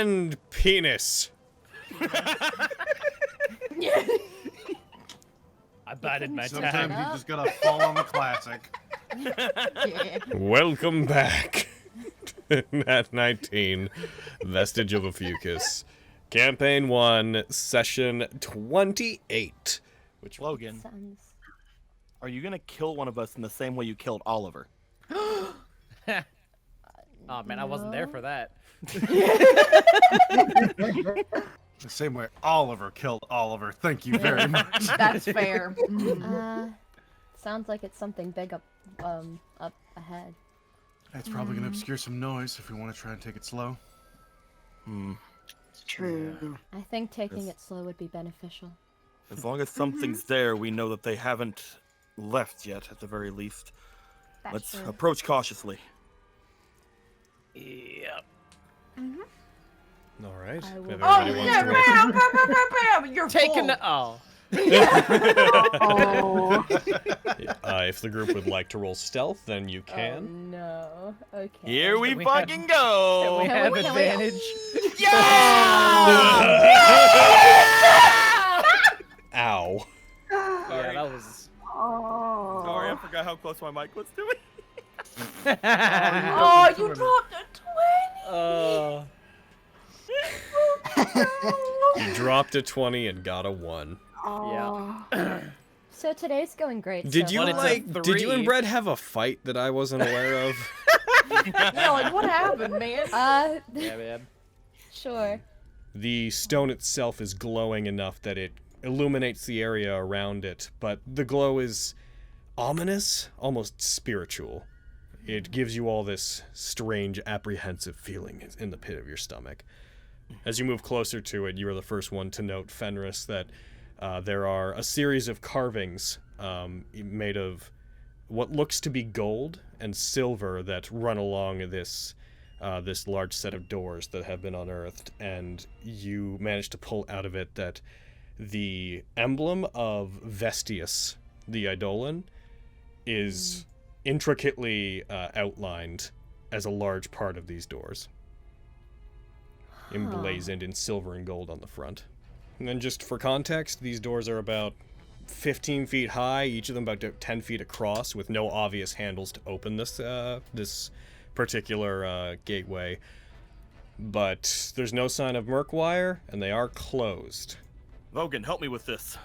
And penis. I bided my Sometimes time. you just gotta fall on the classic. Yeah. Welcome back to Nat19 Vestige of Ophiuchus. Campaign 1, Session 28. Which Logan, Sounds... are you gonna kill one of us in the same way you killed Oliver? Oh man, I wasn't there for that. The same way Oliver killed Oliver. Thank you very much. That's fair. Sounds like it's something big up ahead. That's probably gonna obscure some noise if we want to try and take it slow. It's true. I think taking it slow would be beneficial. As long as something's there, we know that they haven't left yet, at the very least. That's Let's true. approach cautiously. Yep. All right. I will- If Oh, everybody yeah, wants to roll- bam! You're Taking full. the oh. Oh. if the group would like to roll stealth, then you Oh, can. no. Okay. Here we We fucking Can go! we have we- advantage? Ow. Yeah, that was. Oh. Sorry, I forgot how close my mic was to me. Oh, you dropped a 20! You dropped a 20 and got a 1. Oh. So today's going great. Did so you But it's far. a did you and 3. Brett have a fight that I wasn't aware of? Yeah, like, what happened, man? Yeah, man. Sure. The stone itself is glowing enough that it illuminates the area around it, but the glow is ominous, almost spiritual. It gives you all this strange, apprehensive feeling in the pit of your stomach. As you move closer to it, you are the first one to note, Fenris, that there are a series of carvings made of what looks to be gold and silver that run along this large set of doors that have been unearthed, and you manage to pull out of it that the emblem of Vestige, the Eidolon, is intricately outlined as a large part of these doors, emblazoned in silver and gold on the front. And then just for context, these doors are about 15 feet high, each of them about 10 feet across, with no obvious handles to open this particular gateway. But there's no sign of Merkwire, and they are closed. Logan, help me with this.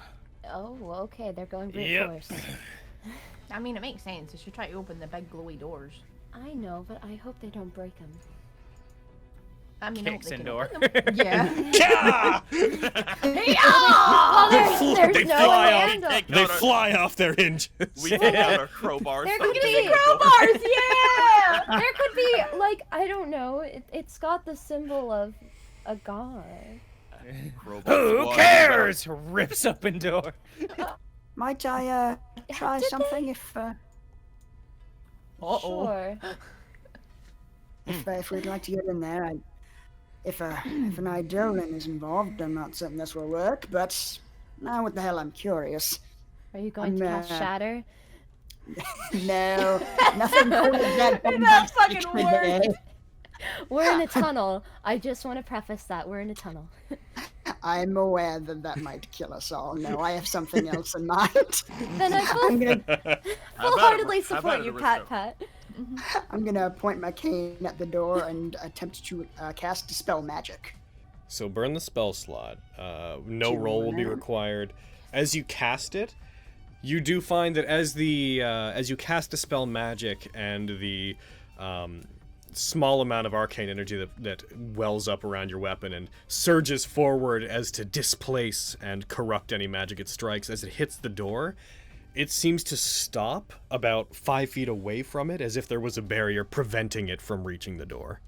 Oh, okay. They're going brute Yep. force. I mean, it makes sense. You should try to open the big glowy doors. I know, but I hope they don't break them. I mean, I hope Kicks they in can door. open them. Yeah. Well, there's They no fly off. handle. They fly off their hinges. We take out our crowbars. There start could be digging the door. Crowbars, yeah! There could be, like, I don't know. It's got the symbol of a god. Crowbars Who flying cares? Rips open door. Might I try Did something Sure. if we'd like to get in there? If an Eidolon is involved, I'm not certain this will work. But now, what the hell? I'm curious. Are you going to cast I'm, Shatter? No, nothing cool as that. That fucking today. We're in a tunnel. I just want to preface that. We're in a tunnel. I'm aware that that might kill us all. No, I have something else in mind. Then I I'm gonna, full-heartedly How about support it, you, Aristo? Pat. I'm gonna point my cane at the door and attempt to cast Dispel Magic. So burn the spell slot. No Two roll will be now. required. As you cast it, you do find that as you cast Dispel Magic and the small amount of arcane energy that wells up around your weapon and surges forward as to displace and corrupt any magic it strikes, as it hits the door, it seems to stop about 5 feet away from it, as if there was a barrier preventing it from reaching the door.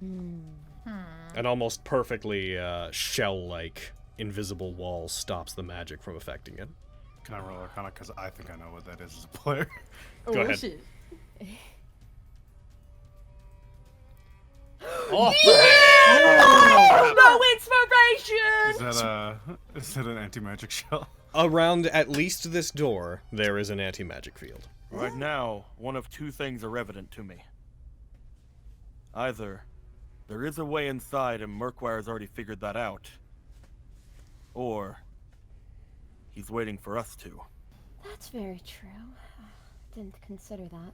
An almost perfectly shell-like invisible wall stops the magic from affecting it. Can I roll Arcana? Because I think I know what that is as a player. Go ahead. Shit. Oh, No inspiration! Is that an anti-magic shell? Around at least this door, there is an anti-magic field. Right now, one of two things are evident to me. Either There is a way inside, and Merkwire's already figured that out. Or he's waiting for us to. That's very true. Didn't consider that.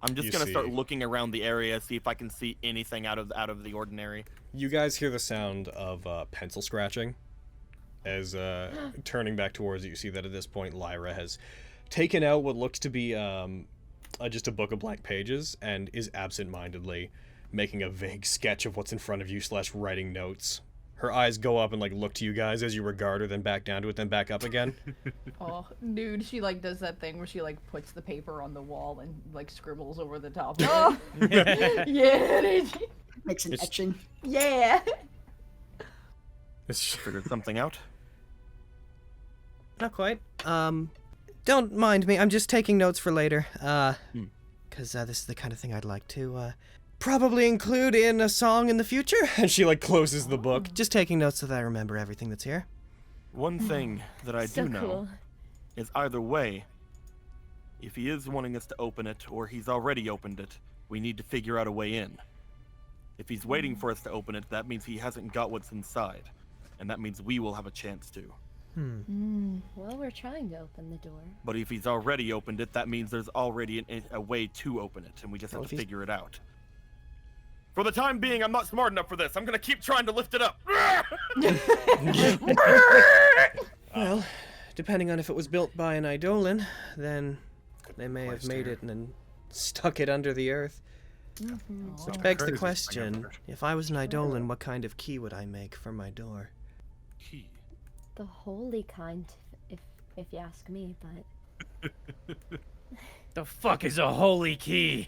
I'm just You gonna start see- looking around the area, see if I can see anything out of the ordinary. You guys hear the sound of pencil scratching. As turning back towards you see that at this point Lyra has taken out what looks to be just a book of blank pages and is absent-mindedly making a vague sketch of what's in front of you / writing notes. Her eyes go up and like look to you guys as you regard her, then back down to it, then back up again. Oh, dude, she like does that thing where she like puts the paper on the wall and like scribbles over the top of it. Yeah, dude. Makes an It's- etching. Yeah. Figured something out. Not quite. Don't mind me. I'm just taking notes for later. Because this is the kind of thing I'd like to, probably include in a song in the future. And she like closes the book. Just taking notes so that I remember everything that's here. One thing that I So do know cool. is either way, if he is wanting us to open it or he's already opened it, we need to figure out a way in. If he's waiting for us to open it, that means he hasn't got what's inside. And that means we will have a chance to. Well, we're trying to open the door. But if he's already opened it, that means there's already a way to open it, and we just have Well, to if he's- figure it out. For the time being, I'm not smart enough for this. I'm gonna keep trying to lift it up. Well, depending on if it was built by an Eidolon, then they may have made it and then stuck it under the earth. Which begs the Crazy thing question, I've heard. if I was an Eidolon, what kind of key would I make for my door? Key. The holy kind, if you ask me, but The fuck is a holy key?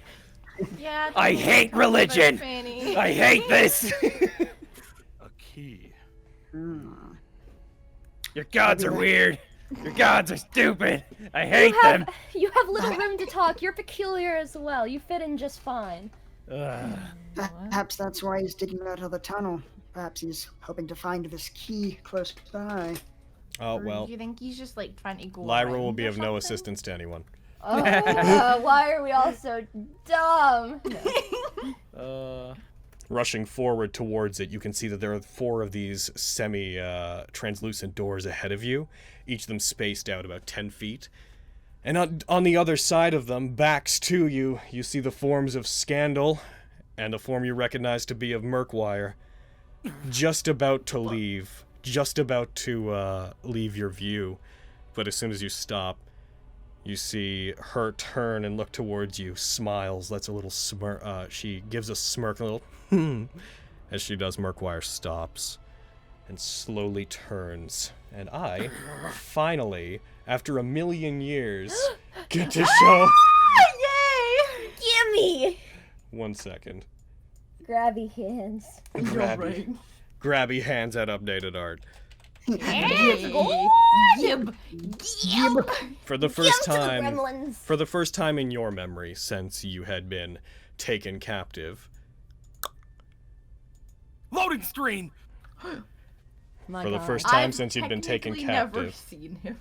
Yeah. I hate religion! Fanny. I hate this! A key. Your gods are weird. Your gods are stupid. I hate them. you have little room to talk. You're peculiar as well. You fit in just fine. Ugh. Perhaps that's why he's digging out of the tunnel. Perhaps he's hoping to find this key close by. Oh Or well, do you think he's just like trying to go Lyra will around be or of no something? assistance to anyone. Oh, why are we all so dumb? Rushing forward towards it, you can see that there are 4 of these semi-translucent doors ahead of you, each of them spaced out about 10 feet. And on the other side of them, backs to you, you see the forms of Scandal and a form you recognize to be of Merkwire, just about to leave, just about to leave your view. But as soon as you stop, you see her turn and look towards you, smiles, lets a little smirk, she gives a smirk, a little as she does. Merkwire stops and slowly turns. And I, finally, after 1,000,000 years, get to show... Yay! Gimme! 1 second. Grabby hands. Grabby hands at updated art. Hey! Gib. Gib. For the first Give 'em to the time... gremlins. For the first time in your memory since you had been taken captive, Loading screen! My for the God. first time I've since you'd been taken technically never captive. seen him.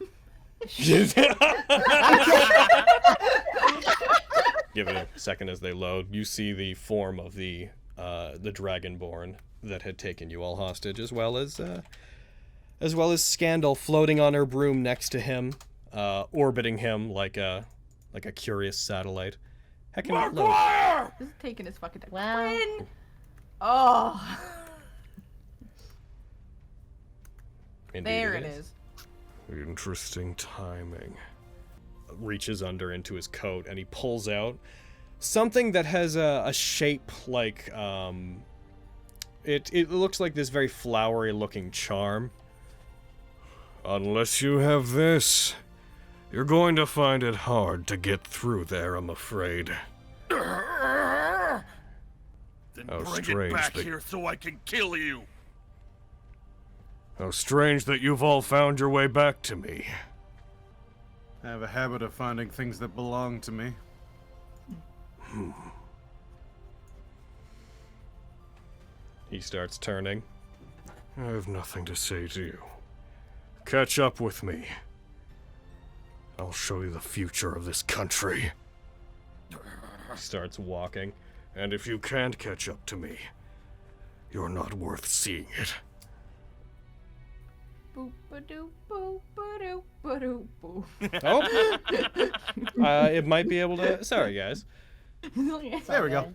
Give it a second as they load. You see the form of the Dragonborn that had taken you all hostage, as well as Scandal floating on her broom next to him, orbiting him like a curious satellite. Heck, can it load? This is taking his fucking time. Wow. Quinn! Oh. Indeed There it is. Interesting timing. Reaches under into his coat and he pulls out something that has a shape like it looks like this very flowery looking charm. Unless you have this, you're going to find it hard to get through there, I'm afraid. Then How bring strange it back that- here so I can kill you. How strange that you've all found your way back to me. I have a habit of finding things that belong to me. He starts turning. I have nothing to say to you. Catch up with me. I'll show you the future of this country. He starts walking. And if you can't catch up to me, You're not worth seeing it. Boop-a-doop, boop-a-doop, ba-doop, boop. Oh. It might be able to... Sorry, guys. There we go.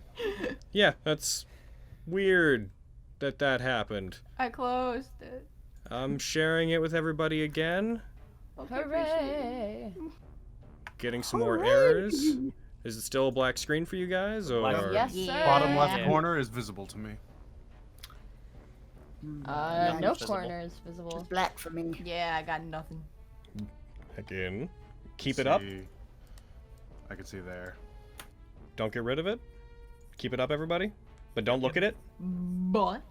Yeah, that's weird that happened. I closed it. I'm sharing it with everybody again. Hooray! Getting some more errors. Is it still a black screen for you guys, or? Yes, sir. Bottom left corner is visible to me. No corner is visible. Just black for me. Yeah, I got nothing. Again, keep it up. I can see there. Don't get rid of it. Keep it up, everybody. But don't look at it. But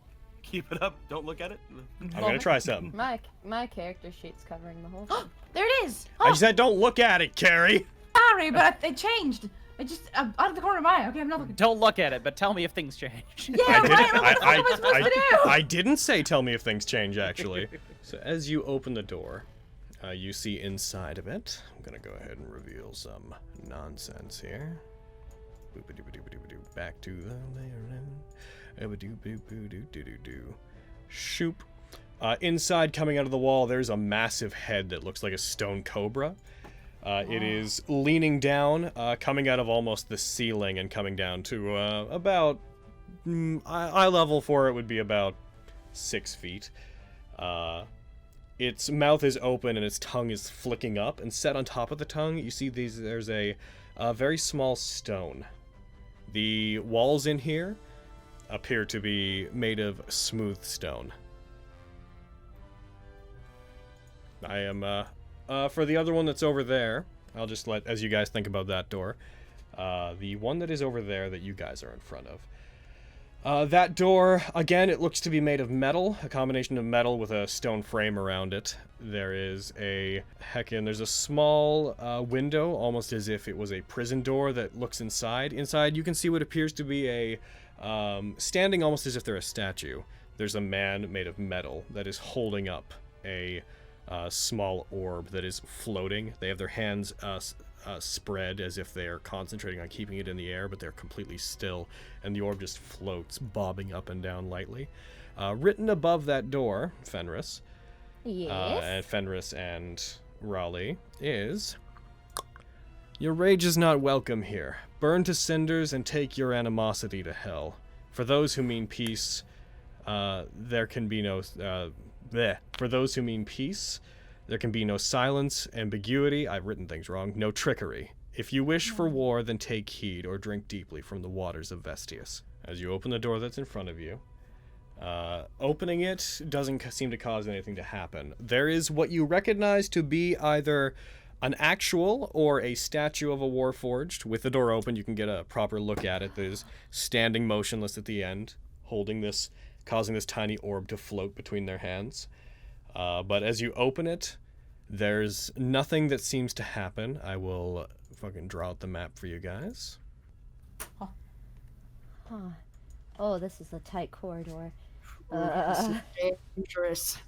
Keep it up. Don't look at it. I'm gonna try something. My character sheet's covering the whole thing. there it is. I said don't look at it, Carrie. Sorry, but it changed. It just out of the corner of my eye. Okay, I'm not looking. Don't look at it, but tell me if things change. Yeah, right. What the fuck am I supposed to do? I didn't say tell me if things change, actually. So as you open the door, you see inside of it. I'm gonna go ahead and reveal some nonsense here. Back to the layer. Shoop. Inside, coming out of the wall, there's a massive head that looks like a stone cobra. It is leaning down, coming out of almost the ceiling and coming down to about eye level for it would be about 6 feet. Its mouth is open and its tongue is flicking up, and set on top of the tongue, you see there's a very small stone. The walls in here appear to be made of smooth stone. I am, for the other one that's over there, I'll just let, as you guys think about that door, the one that is over there that you guys are in front of. That door, again, it looks to be made of metal, a combination of metal with a stone frame around it. There is there's a small window, almost as if it was a prison door that looks inside. Inside, you can see what appears to be a, standing almost as if they're a statue. There's a man made of metal that is holding up a small orb that is floating. They have their hands spread as if they are concentrating on keeping it in the air, but they're completely still, and the orb just floats, bobbing up and down lightly. Written above that door, Fenris, and Fenris and Raleigh, is: "Your rage is not welcome here. Burn to cinders and take your animosity to hell. For those who mean peace, there can be no... For those who mean peace, there can be no silence, ambiguity," I've written things wrong, "no trickery. If you wish for war, then take heed or drink deeply from the waters of Vestige." As you open the door that's in front of you, opening it doesn't seem to cause anything to happen. There is what you recognize to be either an actual or a statue of a warforged. With the door open, you can get a proper look at it. That is standing motionless at the end, holding this, causing this tiny orb to float between their hands. But as you open it, there's nothing that seems to happen. I will fucking draw out the map for you guys. Oh, this is a tight corridor. This is dangerous.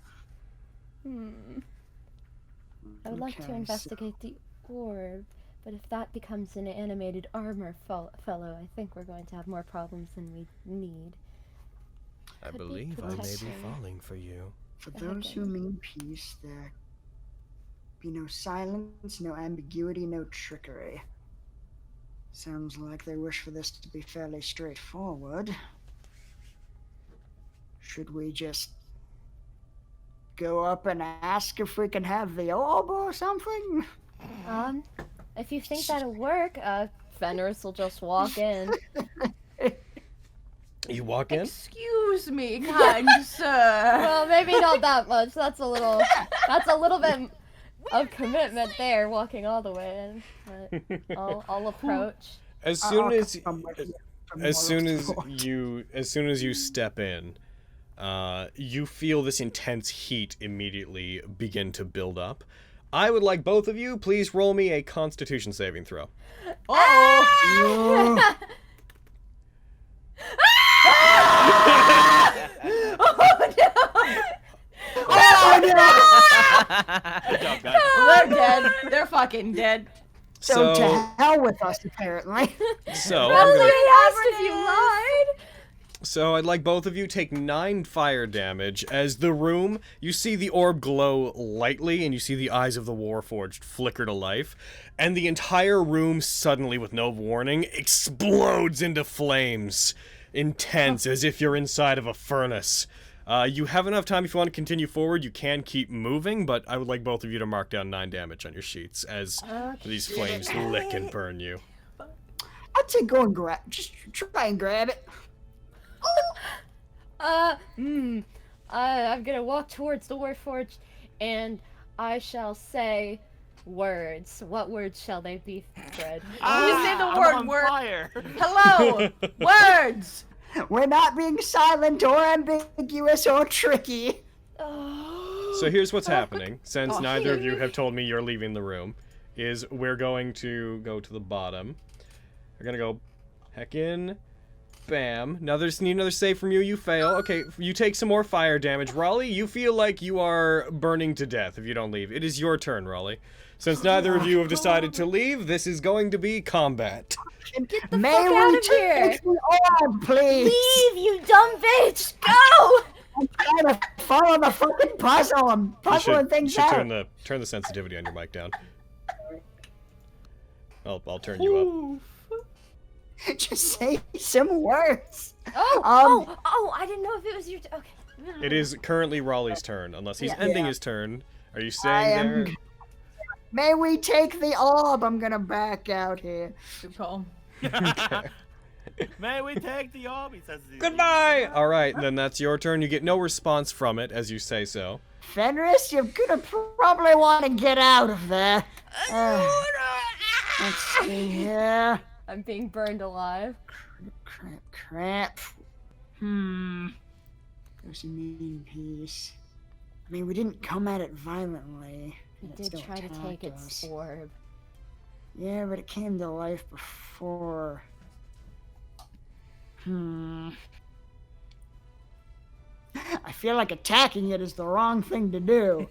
I would like to Okay, investigate the orb, but if that becomes an animated armor fellow, I think we're going to have more problems than we need. I Could be believe I may be protection. falling for you. For those who mean peace, there be no silence, no ambiguity, no trickery. Sounds like they wish for this to be fairly straightforward. Should we just go up and ask if we can have the orb or something? If you think that'll work, Fenris will just walk in. You walk in? Excuse me, kind sir. Well, maybe not that much. That's a little bit of commitment there, walking all the way in. But I'll approach. As soon as you step in, you feel this intense heat immediately begin to build up. I would like both of you, please roll me a Constitution saving throw. Oh! Oh no! Good job, guys. They're dead. They're fucking dead. So to hell with us, apparently. So Well, I'm gonna, they asked if you lied. So I'd like both of you take 9 fire damage as the room, you see the orb glow lightly and you see the eyes of the Warforged flicker to life, and the entire room suddenly, with no warning, explodes into flames. Intense, as if you're inside of a furnace. You have enough time if you want to continue forward. You can keep moving, but I would like both of you to mark down 9 damage on your sheets as these flames lick and burn you. I'd say go and grab. Just try and grab it. I'm gonna walk towards the Warforged, and I shall say words. What words shall they be, Fred? You say the I'm word on fire. Hello! Words! We're not being silent or ambiguous or tricky. So here's what's happening, since neither of you have told me you're leaving the room, is we're going to go to the bottom. We're gonna go heck in, bam. Now there's need another save from you, you fail. Okay, you take some more fire damage. Raleigh, you feel like you are burning to death if you don't leave. It is your turn, Raleigh. Since neither of you have decided to leave, this is going to be combat. Get the May fuck out we of here! take the orb, please? Leave, you dumb bitch! Go! I'm trying to follow the fucking puzzle. I'm puzzling things should out. turn the sensitivity on your mic down. I'll turn you up. Just say some words. I didn't know if it was your. Okay. It is currently Raleigh's turn, unless he's Yeah. ending his turn. Are you staying there? May we take the orb? I'm gonna back out here. Good call. May we take the orb? He says. Goodbye! Alright, then that's your turn. You get no response from it, as you say so. Fenris, you're gonna probably want to get out of there. Let's see here. I'm being burned alive. Crap. There's a mean piece. I mean, we didn't come at it violently. He It did still try to attacked take its us. orb. Yeah, but it came to life before. I feel like attacking it is the wrong thing to do.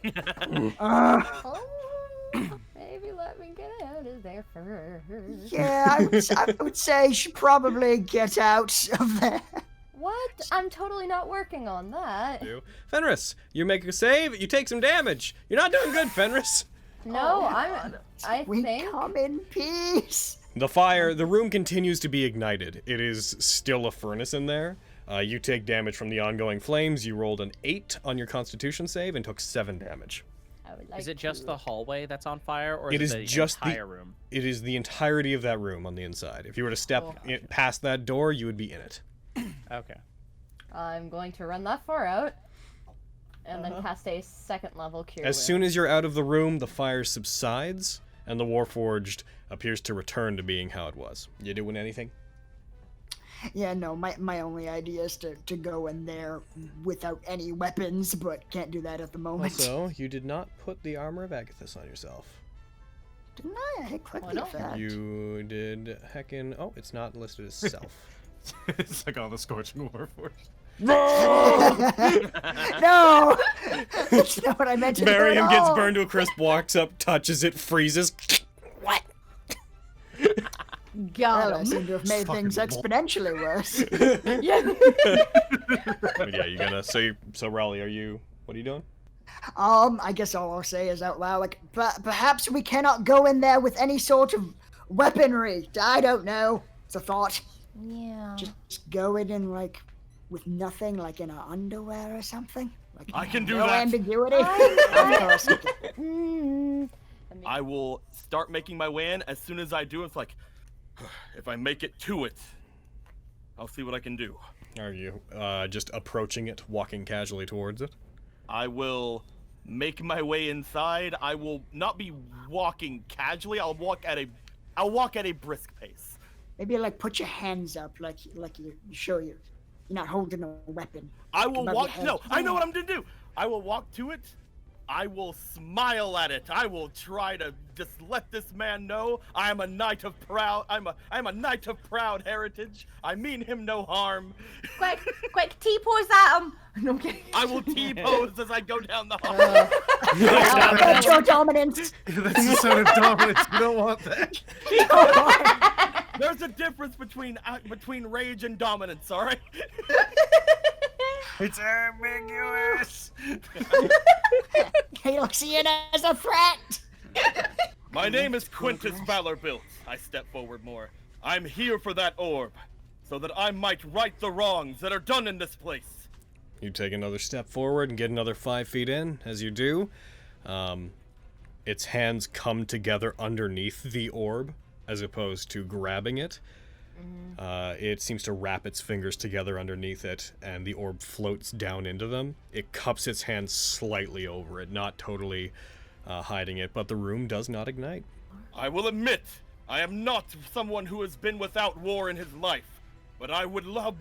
Maybe let me get out of there first. Yeah, I would say you should probably get out of there. What? I'm totally not working on that. Fenris, you make a save, you take some damage. You're not doing good, Fenris. No, I We think. come in peace. The room continues to be ignited. It is still a furnace in there. You take damage from the ongoing flames. You rolled an 8 on your Constitution save and took 7 damage. I would like Is it just to- the hallway that's on fire, or It is is it the just entire room? It is the entirety of that room on the inside. If you were to step past that door, you would be in it. Okay. I'm going to run that far out, and then cast a second level cure. As soon as you're out of the room, the fire subsides, and the Warforged appears to return to being how it was. You doing anything? Yeah, no, my only idea is to go in there without any weapons, but can't do that at the moment. Also, you did not put the armor of Agathis on yourself. Didn't I? I clicked Why the not? fact. You did heckin'... Oh, it's not listed as self. It's like all the Scorching Warforged. No! That's not what I meant to do at Miriam gets all. burned to a crisp, walks up, touches it, freezes. What? Got Well, I him. seem to have made Fucking things exponentially worse. Yeah, you gonna... So Raleigh, what are you doing? I guess all I'll say is out loud, like, perhaps we cannot go in there with any sort of weaponry. I don't know. It's a thought. Yeah. Just go in like, with nothing, like in our underwear or something. Like, I can do no that. ambiguity. Of course. I will start making my way in. As soon as I do, it's like, if I make it to it, I'll see what I can do. Are you just approaching it, walking casually towards it? I will make my way inside. I will not be walking casually. I'll walk at a brisk pace. Maybe like put your hands up, like you show you're not holding a weapon. I will above walk. your No, head. I know what I'm gonna do. I will walk to it. I will smile at it. I will try to just let this man know I am a knight of proud. I'm a knight of proud heritage. I mean him no harm. Quick, T-pose at him. No, I'm kidding. I will T-pose as I go down the hall. That's your dominance. That's the sort of dominance. You don't want that. There's a difference between rage and dominance, all right? It's ambiguous. He don't see it as a threat. My name is Quintus Valorbilt. I step forward more. I'm here for that orb, so that I might right the wrongs that are done in this place. You take another step forward and get another 5 feet in. As you do, its hands come together underneath the orb, as opposed to grabbing it. It seems to wrap its fingers together underneath it, and the orb floats down into them. It cups its hands slightly over it, not totally hiding it, but the room does not ignite. I will admit, I am not someone who has been without war in his life, but I would love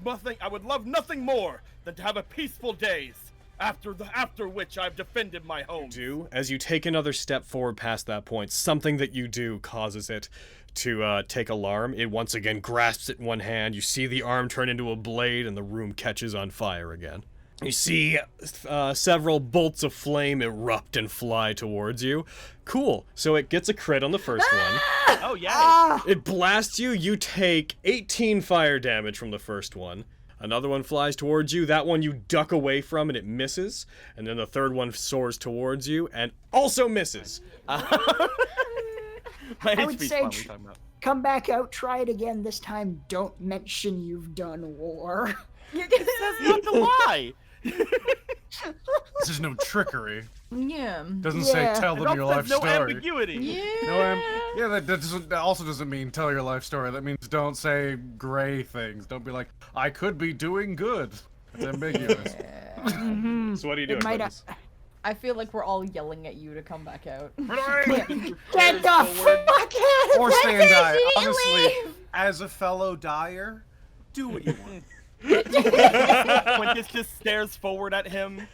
nothing more than to have a peaceful days, after which I've defended my home. As you take another step forward past that point, something that you do causes it to take alarm. It once again grasps it in one hand. You see the arm turn into a blade, and the room catches on fire again. You see several bolts of flame erupt and fly towards you. Cool. So it gets a crit on the first one. Oh, yeah. It blasts you. You take 18 fire damage from the first one. Another one flies towards you. That one you duck away from, and it misses. And then the third one soars towards you and also misses. I would say come back out, try it again. This time, don't mention you've done war. That's not the lie. This is no trickery. Yeah. Doesn't say tell them your life no story. ambiguity. Yeah. That also doesn't mean tell your life story. That means don't say gray things. Don't be like, I could be doing good. It's ambiguous. So what are you doing? Quintus? I feel like we're all yelling at you to come back out. Get the fuck out! Or stay and die. Honestly, as a fellow dyer, do what you want. Quintus just stares forward at him.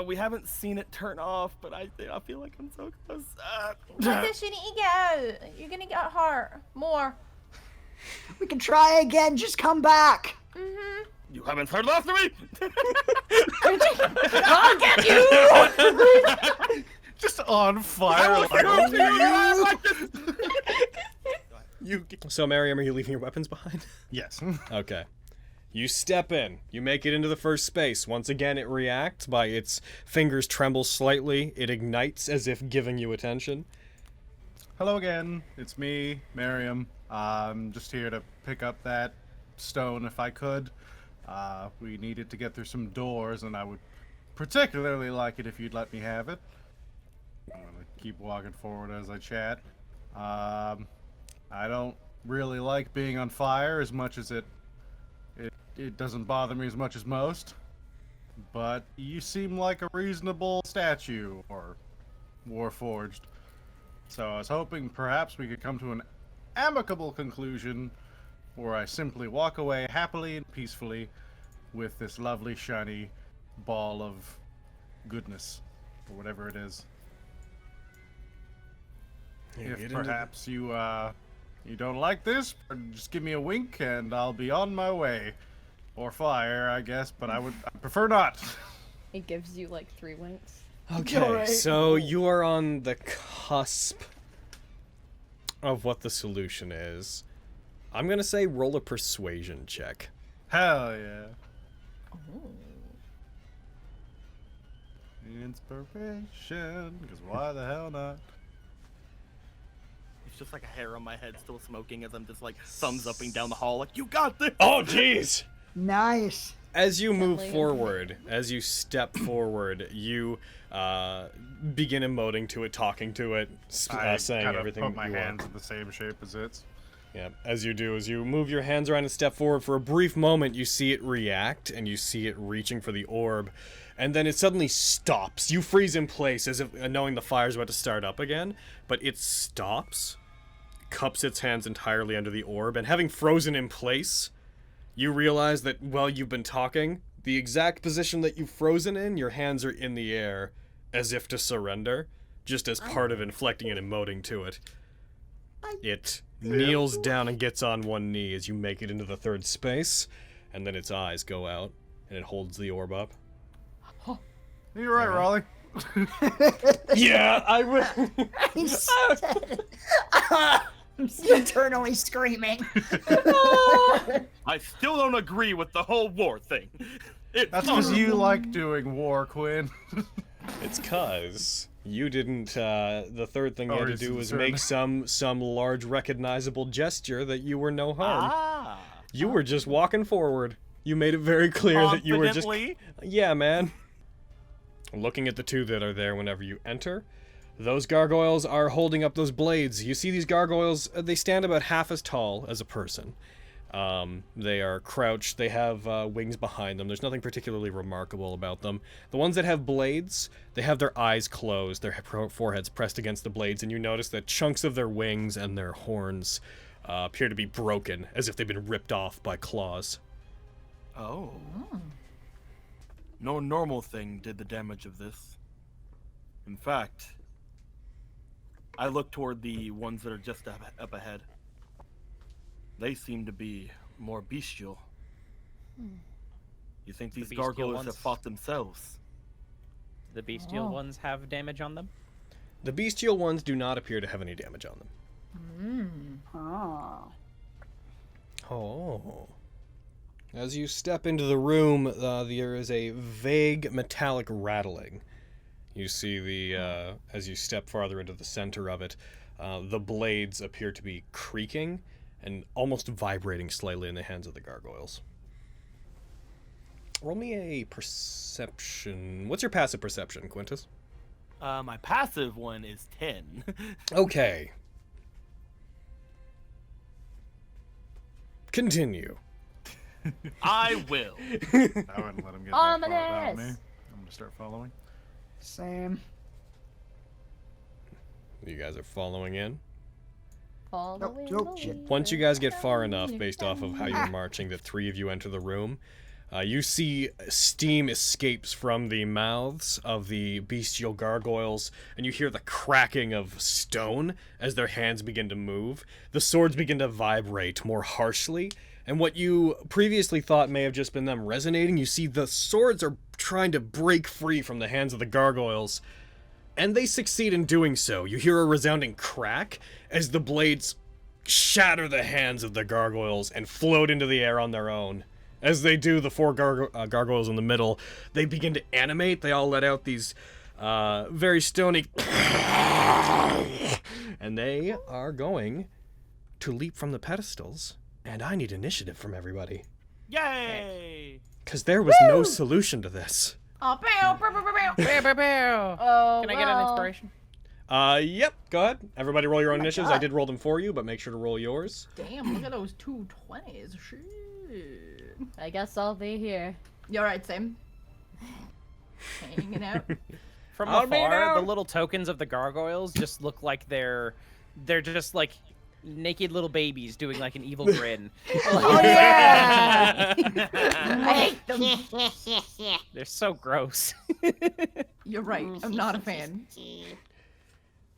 We haven't seen it turn off, but I feel like I'm so close. Quintus, you need to get. You're gonna get hurt more. We can try again. Just come back. You haven't heard after me. I'll get you. Just on fire. So, Miriam, are you leaving your weapons behind? Yes. Okay. You step in. You make it into the first space. Once again, it reacts by its fingers tremble slightly. It ignites as if giving you attention. Hello again. It's me, Miriam. I'm just here to pick up that stone if I could. We needed to get through some doors, and I would particularly like it if you'd let me have it. I'm gonna keep walking forward as I chat. I don't really like being on fire as much as it doesn't bother me as much as most. But you seem like a reasonable statue, or warforged. So I was hoping perhaps we could come to an amicable conclusion where I simply walk away happily and peacefully with this lovely shiny ball of goodness, or whatever it is. If perhaps you don't like this, just give me a wink and I'll be on my way. Or fire, I guess, but I prefer not. It gives you like 3 winks. Okay, so you are on the cusp of what the solution is. I'm gonna say roll a persuasion check. Hell yeah. Inspiration, because why the hell not? It's just like a hair on my head still smoking as I'm just like thumbs upping down the hall like, you got this! Oh, jeez! Nice. As you move forward, as you step forward, you begin emoting to it, talking to it, saying everything put my you hands want. in the same shape as its. Yeah, as you move your hands around and step forward, for a brief moment you see it react, and you see it reaching for the orb, and then it suddenly stops. You freeze in place as if knowing the fire's about to start up again, but it stops, cups its hands entirely under the orb, and having frozen in place, you realize that while you've been talking, the exact position that you've frozen in, your hands are in the air, as if to surrender, just as part of inflecting and emoting to it. It kneels down and gets on one knee as you make it into the third space, and then its eyes go out, and it holds the orb up. You're right, Raleigh. Yeah, I will. eternally screaming. I still don't agree with the whole war thing. That's because you like doing war, Quinn. It's cause you didn't. The third thing you had to do was make some large recognizable gesture that you were no harm. You were just walking forward. You made it very clear that you were just. Yeah, man. Looking at the two that are there whenever you enter, those gargoyles are holding up those blades. You see these gargoyles, they stand about half as tall as a person. They are crouched, they have wings behind them. There's nothing particularly remarkable about them. The ones that have blades, they have their eyes closed, their foreheads pressed against the blades, and you notice that chunks of their wings and their horns appear to be broken, as if they've been ripped off by claws. Oh. No normal thing did the damage of this. In fact, I look toward the ones that are just up ahead. They seem to be more bestial. You think these gargoyles have fought themselves? The bestial ones have damage on them? The bestial ones do not appear to have any damage on them. Oh. As you step into the room, there is a vague metallic rattling. You see the, as you step farther into the center of it, the blades appear to be creaking and almost vibrating slightly in the hands of the gargoyles. Roll me a perception. What's your passive perception, Quintus? My passive one is 10. Okay. Continue. I will. I wouldn't let him get that far without me. I'm Ominous. gonna start following. Same. You guys are following in. Shit. Once you guys get far enough, based off of how you're marching, that three of you enter the room, you see steam escapes from the mouths of the bestial gargoyles, and you hear the cracking of stone as their hands begin to move. The swords begin to vibrate more harshly, and what you previously thought may have just been them resonating, you see the swords are trying to break free from the hands of the gargoyles, and they succeed in doing so. You hear a resounding crack as the blades shatter the hands of the gargoyles and float into the air on their own. As they do, the four gargoyles in the middle, they begin to animate. They all let out these very stony... and they are going to leap from the pedestals. And I need initiative from everybody. Yay! Because there was no solution to this. Oh, bow, bow, bow, bow, bow. Bow, bow, bow. Oh, Can I get an inspiration? Yep, go ahead. Everybody roll your own initiatives. I did roll them for you, but make sure to roll yours. Damn, look at those 2 20s. Shit. I guess I'll be here. You alright, Sam? Hanging out. From I'll be afar, down. the little tokens of the gargoyles just look like they're just like naked little babies doing like an evil grin. Oh yeah! I hate them. They're so gross. You're right. I'm not a fan.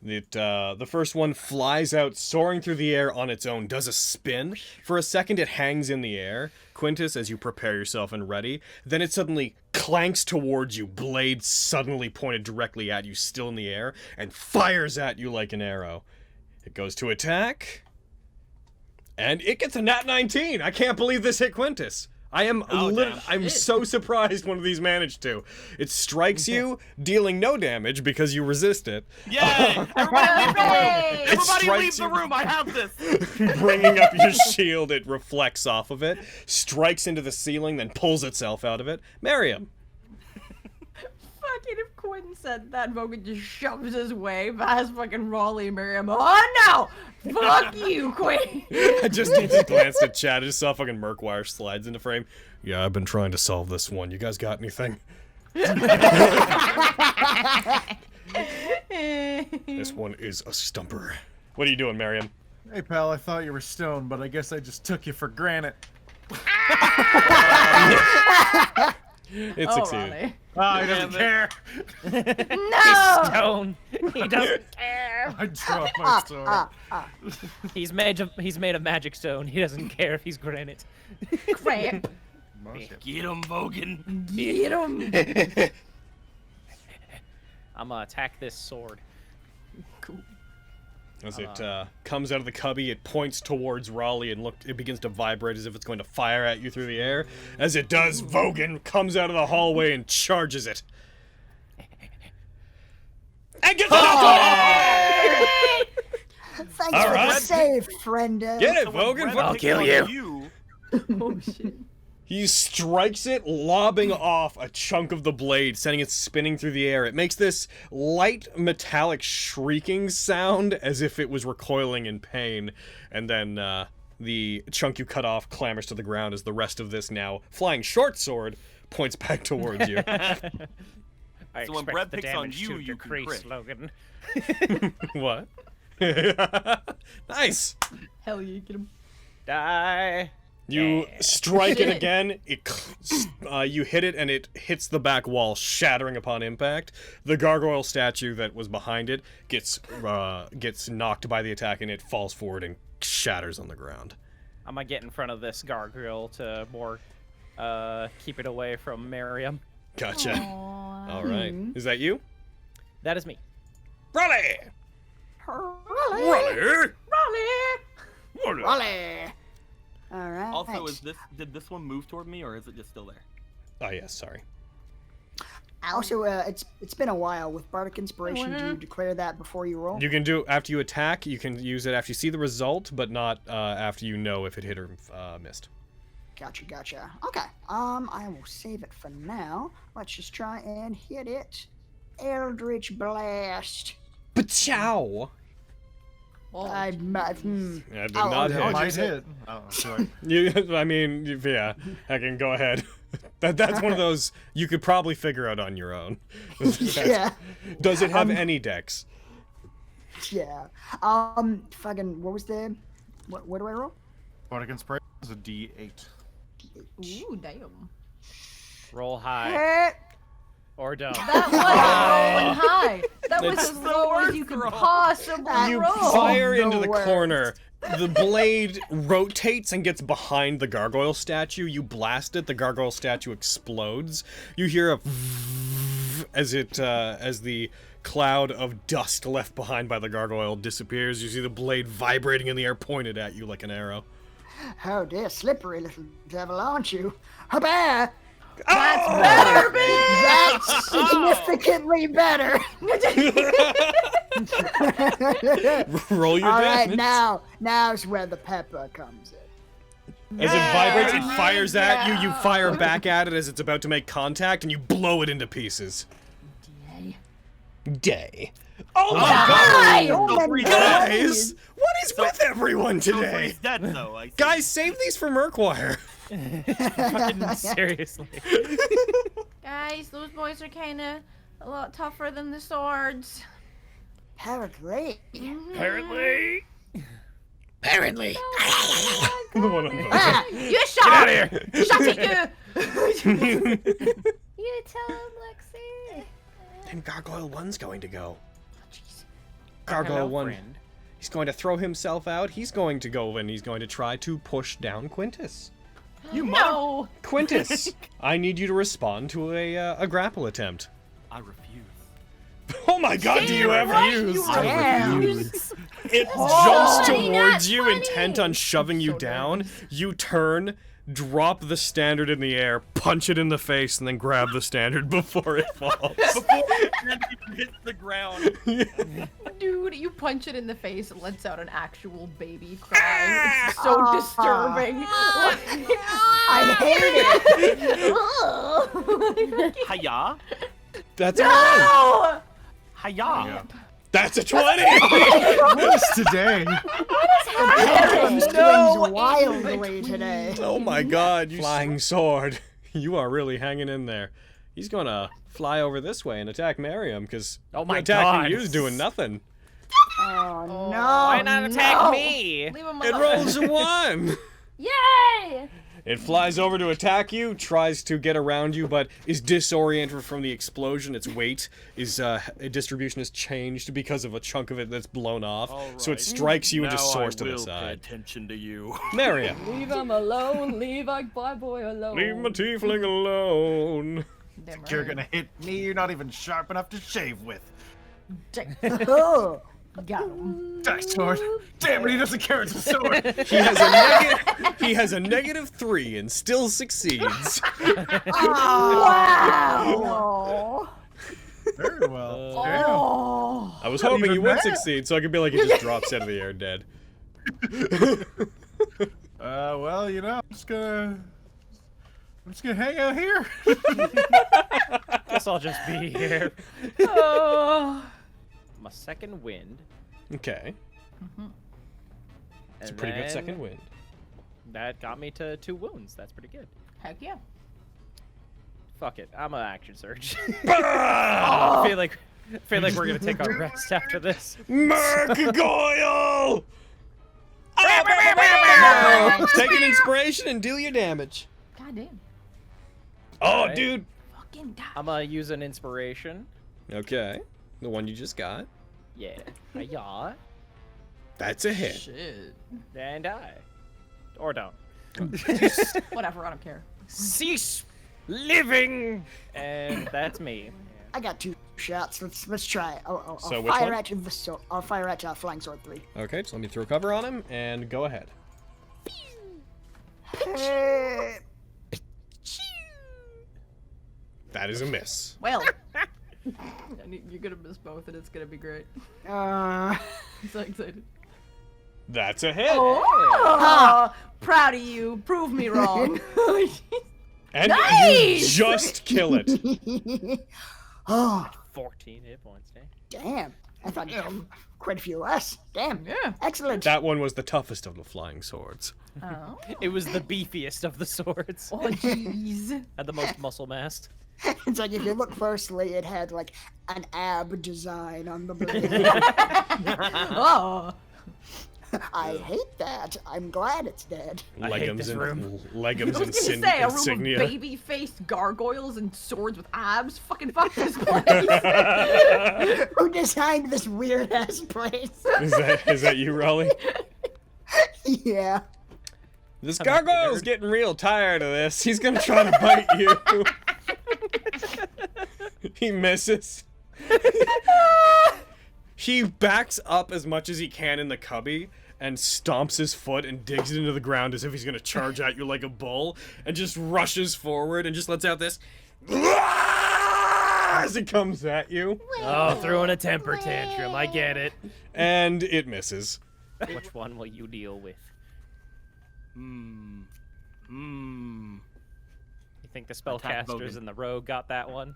The first one flies out, soaring through the air on its own, does a spin. For a second, it hangs in the air. Quintus, as you prepare yourself and ready, then it suddenly clanks towards you, blade suddenly pointed directly at you, still in the air, and fires at you like an arrow. It goes to attack, and it gets a Nat19. I can't believe this hit Quintus. I am I'm so surprised one of these managed to. It strikes you, dealing no damage because you resist it. Yay! Everybody leave the room! Everybody leave the room! I have this! Bringing up your shield, it reflects off of it, strikes into the ceiling, then pulls itself out of it. Miriam. Fucking if Quinn said that, Vogan just shoves his way past fucking Raleigh and Miriam. Oh no! Fuck you, Quinn! I just glanced at Chad. I just saw fucking Merkwire slides into frame. Yeah, I've been trying to solve this one. You guys got anything? This one is a stumper. What are you doing, Miriam? Hey pal, I thought you were stoned, but I guess I just took you for granted. It succeeded. Raleigh. Oh, he doesn't care. No! Stone. He doesn't care. I dropped my sword. He's made of magic stone. He doesn't care if he's granite. Crap. Get him, Vogan. Get him. I'm gonna attack this sword. Cool. As it comes out of the cubby, it points towards Raleigh and it begins to vibrate as if it's going to fire at you through the air. As it does, Vogan comes out of the hallway and charges it. And gets it! Thanks All for right. the save, friendo. Get it, So when Vogan! Brett I'll picks kill on you! Oh shit. He strikes it, lobbing off a chunk of the blade, sending it spinning through the air. It makes this light metallic shrieking sound as if it was recoiling in pain. And then the chunk you cut off clambers to the ground as the rest of this now flying short sword points back towards you. I So when expect Brett the picks on damage you, to you can decrease, crit. Logan. What? Nice! Hell yeah, get him. Die. You strike it again. You hit it, and it hits the back wall, shattering upon impact. The gargoyle statue that was behind it gets knocked by the attack, and it falls forward and shatters on the ground. I'm gonna get in front of this gargoyle to more keep it away from Miriam. Gotcha. All right. Is that you? That is me. Raleigh! Raleigh! Raleigh! Raleigh! Alright. Also, did this one move toward me, or is it just still there? Oh, yes, sorry. Also, it's been a while. With Bardic Inspiration, do you declare that before you roll? You can do after you attack. You can use it after you see the result, but not after you know if it hit or missed. Gotcha. Okay. I will save it for now. Let's just try and hit it. Eldritch Blast. Pachow! I did I did I'll- not I'll hit. Might use it. hit. Oh, sorry. I mean, yeah. I can go ahead. That's one of those you could probably figure out on your own. Yeah. Does it have any decks? Yeah. Fucking. What was the? What do I roll? Bardic Inspiration is a D8. Ooh, damn. Roll high Hit. or don't. That was rolling high. That was It's as low as you could possibly You roll. fire the into the worst. corner. The blade rotates and gets behind the gargoyle statue. You blast it. The gargoyle statue explodes. You hear a as the cloud of dust left behind by the gargoyle disappears. You see the blade vibrating in the air, pointed at you like an arrow. Oh dear, slippery little devil, aren't you? A bear. That's better, That's significantly better. Roll your All right, damage. now's where the pepper comes in. As it vibrates, it fires at you. You fire back at it as it's about to make contact, and you blow it into pieces. Day. Oh my god! Oh my Guys! What is with everyone today? He's dead, though. I see. Guys, save these for Merkwire. Fucking seriously. Guys, those boys are kinda a lot tougher than the swords. Apparently. Apparently. Apparently. The one on the- Ah, You shot! Get out of here! Shot it, You tell him, Lexi. And Gargoyle 1's going to go. Hello, Gargoyle 1. friend. He's going to throw himself out. He's going to go and he's going to try to push down Quintus. You mother. No! Quintus, I need you to respond to a grapple attempt. I refuse. Oh my god, do you ever use? It Oh, jumps funny, towards not you, funny. intent on shoving you down. You turn, drop the standard in the air, punch it in the face, and then grab the standard before it falls. Before it even hits the ground. Dude, you punch it in the face and lets out an actual baby cry. It's so disturbing. I hate it. Hiya. That's a 1. No! Hiya. That's a 20! What is today? Pendulum swings wildly today. Oh my god, you flying sword. You are really hanging in there. He's gonna fly over this way and attack Miriam, because Oh my attacking God. you's doing nothing. Oh no. Why not attack no. me? Leave him It alone. rolls a 1! Yay! It flies over to attack you, tries to get around you, but is disoriented from the explosion. Its weight is distribution has changed because of a chunk of it that's blown off. So it strikes you and just soars to the Pay side. attention to you. Miriam, Leave him alone. Leave our boy alone. leave my tiefling alone. Damn You're right. gonna hit me. You're not even sharp enough to shave with. Oh, Got him. Die sword. Damn it, he doesn't care it's a sword. He has a -3 and still succeeds. Wow. Very well. Damn. Oh. I was hoping Even he would better. succeed, so I could be like, he just drops out of the air dead. Well, you know, I'm just gonna hang out here. Guess I'll just be here. Oh. My second wind. Okay. It's a and pretty good then second wind. That got me to 2 wounds. That's pretty good. Heck yeah. Fuck it. I'm an action surge. Oh! I feel like we're gonna take our rest after this. Merkwire! Take an inspiration and do your damage. God damn. Oh, Alright. dude. Fucking die. I'm gonna use an inspiration. Okay. The one you just got. Yeah. Yeah. That's a hit. Shit. And die. Or don't. Whatever, I don't care. Cease living! And that's me. I got 2 shots. Let's try it. I'll So which fire one? at the sword. I'll fire at flying sword 3. Okay, so let me throw cover on him and go ahead. That is a miss. Well. You're gonna miss both and it's gonna be great. Uh, I'm so excited. That's a hit. Oh, proud of you. Prove me wrong. And Nice! you just kill it. oh, 14 hit points, eh? damn. I thought quite a few less. Damn. Yeah. Excellent. That one was the toughest of the flying swords. Oh. It was the beefiest of the swords. Oh, jeez. Had the most muscle mass. It's like if you look closely, it had like an ab design on the blade. Oh. I hate that. I'm glad it's dead. I hate Leggings this and room. leggings I and was gonna say, a room insignia. of baby-faced gargoyles and swords with abs. Fucking fuck this place. Who designed this weird ass place? Is that you, Raleigh? Yeah. This gargoyle's getting real tired of this. He's gonna try to bite you. He misses. He backs up as much as he can in the cubby and stomps his foot and digs it into the ground as if he's gonna charge at you like a bull and just rushes forward and just lets out this as it comes at you. Oh, throwing a temper tantrum. I get it. And it misses. Which one will you deal with? Hmm. You think the Attack spellcasters Bogan. and the rogue got that one?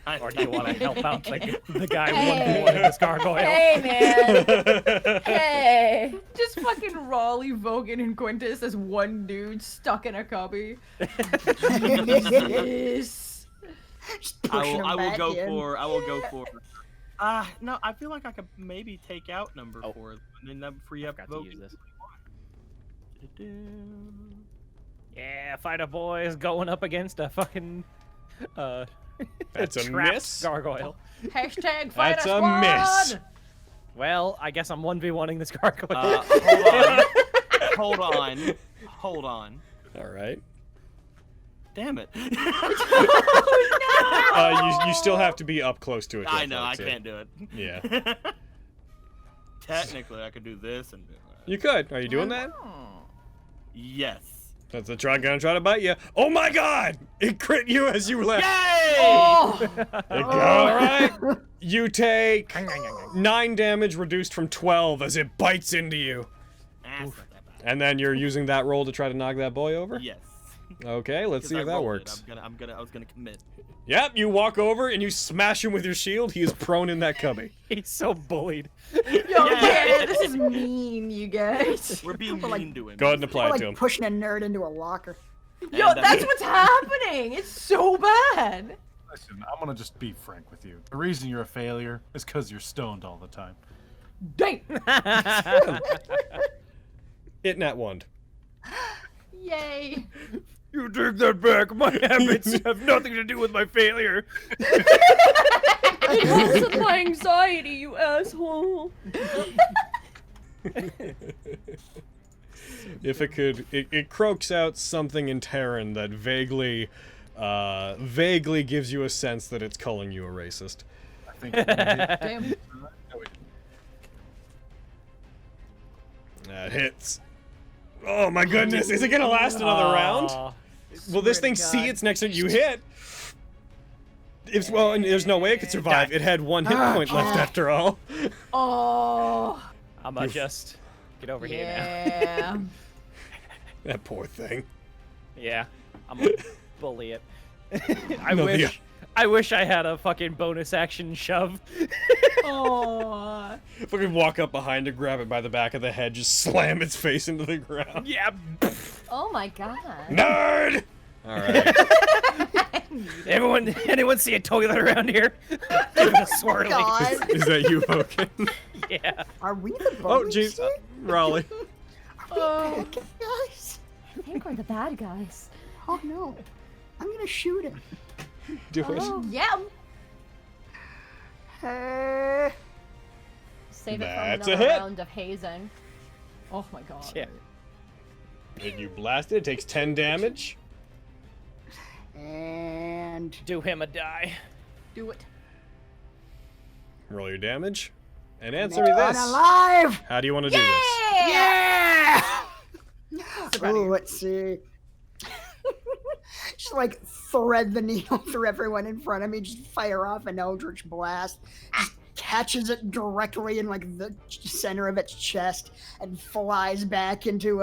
I- Or do you want to help out the guy Hey. 1v1 in this gargoyle? Hey, man. Hey. Just fucking Raleigh, Vogan, and Quintus as one dude stuck in a cubby. Jesus. Just pushing I him will back go in. for. No, I feel like I could maybe take out number 4, and then that free up Forgot to Vogue. use this. Yeah, fighter boys going up against a fucking That's a trapped miss. Gargoyle. Hashtag fight That's a a squad. miss. Well, I guess I'm 1v1ing this gargoyle. Hold on. Hold on. All right. Damn it. You still have to be up close to it. to I know, I affect it. can't do it. Yeah. Technically, I could do this and do that. You could. Are you doing that? Yes. That's the try gonna try to bite you. Oh my god! It crit you as you left. Oh. All right. You take 9 damage reduced from 12 as it bites into you. That's not that bad. And then you're using that roll to try to knock that boy over? Yes. Okay, let's 'Cause see I if that rolled it. works. I was gonna commit. Yep, you walk over and you smash him with your shield. He is prone in that cubby. He's so bullied. Yo, yeah, this is mean, you guys. We're being Like- mean to him. Go ahead and apply Or it like to him. pushing a nerd into a locker. Yo, that's what's happening. It's so bad. Listen, I'm gonna just be frank with you. The reason you're a failure is because you're stoned all the time. Dang. It nat one. Yay. You take that back. My habits have nothing to do with my failure. It wasn't my anxiety, you asshole. If it could, it croaks out something in Terran that vaguely gives you a sense that it's calling you a racist. I think. Damn. That hits. Oh my goodness, is it gonna last another round? Aw. Will this Swear to thing God. see it's next to you hit? If, well, and there's no way it could survive. It had 1 hit point left after all. Oh. I'ma just get over here now. Yeah. That poor thing. Yeah, I'm gonna bully it. I No, the- wish I had a fucking bonus action shove. Oh. If we could walk up behind it, grab it by the back of the head, just slam its face into the ground. Yeah. Oh my god. Nerd! Alright. Anyone see a toilet around here? Give it a swirly. God. Is that you, Hogan? Yeah. Are we the Oh, bullies jeez. here? Raleigh. Oh, guys. I think we're the bad guys. Oh no. I'm gonna shoot him. Do it. Oh, Yeah. save it That's from a another hit. round of hazing. Oh my God. Yeah. And you blast it, it takes 10 damage. And Do him a die. Do it. Roll your damage. And answer me this. alive. How do you want to do this? Yeah. Oh, let's see. Just like thread the needle through everyone in front of me. Just fire off an eldritch blast. Just catches it directly in like the center of its chest and flies back into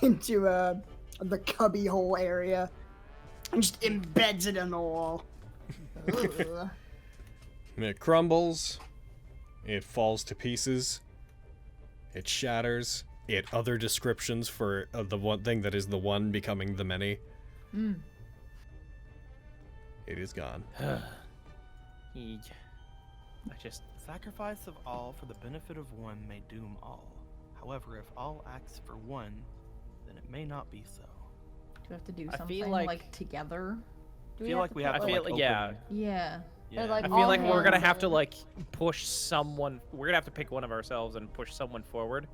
the cubby hole area and just embeds it in the wall. Ugh. And it crumbles. It falls to pieces. It shatters. It other descriptions for the one thing that is the one becoming the many. It is gone. I just Sacrifice of all for the benefit of one may doom all. However, if all acts for one, then it may not be so. Do we have to do I something feel like together? Do I feel like we have I to feel like, yeah. open- Yeah. Yeah. like, I all feel like we're gonna hands have to in. like push someone. We're gonna have to pick one of ourselves and push someone forward.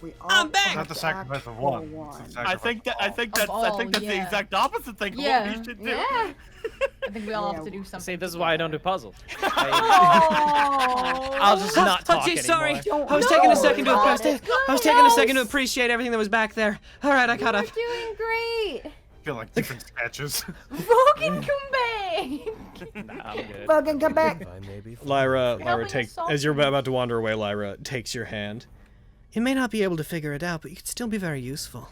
We all I'm back! It's not the sacrifice of one. It's the I think that I think that's I think that's the yeah. exact opposite thing of Yeah. what we should do. Yeah. I think we all Yeah. have to do something. See, this is why I don't do puzzles. Oh. I'll just not talk Hutchie, sorry. anymore. I was taking a No, second to God. I was taking a second to appreciate everything that was back there. All right, I caught You're up. doing great. I feel like different sketches. Broken come back. Nah, I'm good. Fucking come back. Lyra helping takes us as you're solve about to wander away. Lyra takes your hand. You may not be able to figure it out, but you could still be very useful.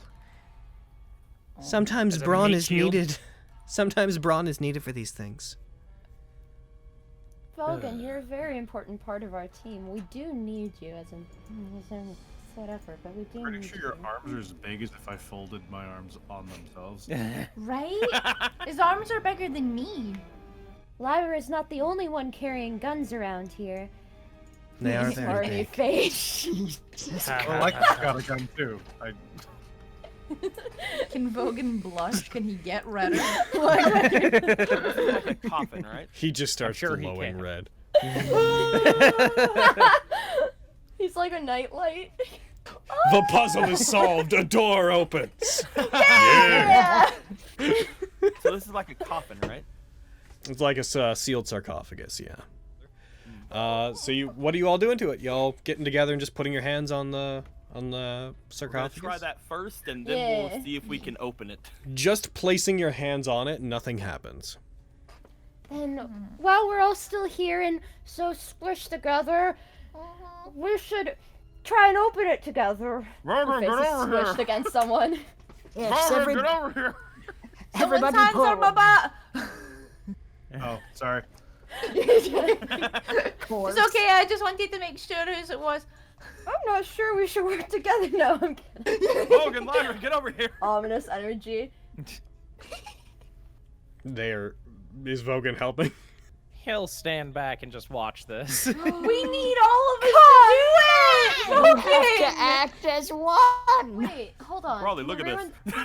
Sometimes As a brawn meat is shield? needed. Sometimes brawn is needed for these things. Vulcan, you're a very important part of our team. We do need you as in whatever, but we do Pretty need sure your you. arms are as big as if I folded my arms on themselves. Right? His arms are bigger than me. Lyra is not the only one carrying guns around here. They are very Sorry, big. face. Well, I got a gun too. Can Vogan blush? Can he get redder? Like a coffin, right? He just starts sure he glowing can. red. He's like a nightlight. The puzzle is solved. A door opens. Yeah. So this is like a coffin, right? It's like a sealed sarcophagus. Yeah. So what are you all doing to it? Y'all getting together and just putting your hands on the We're gonna sarcophagus? try that first, and then Yeah. we'll see if we can open it. Just placing your hands on it, nothing happens. And while we're all still here and so squished together, we should try and open it together. Robert, Your get face is over squished here! against someone. Yes, Robert, get over here! Someone's everybody hands are pull. my butt. Oh, sorry. It's okay. I just wanted to make sure whose it was. I'm not sure we should work together. No, I'm kidding. Logan, Lyra, get over here! Ominous energy. Is Vogan helping? He'll stand back and just watch this. We need all of us to do We it. have to act as one. Wait, hold on. Raleigh, look at Everyone- this.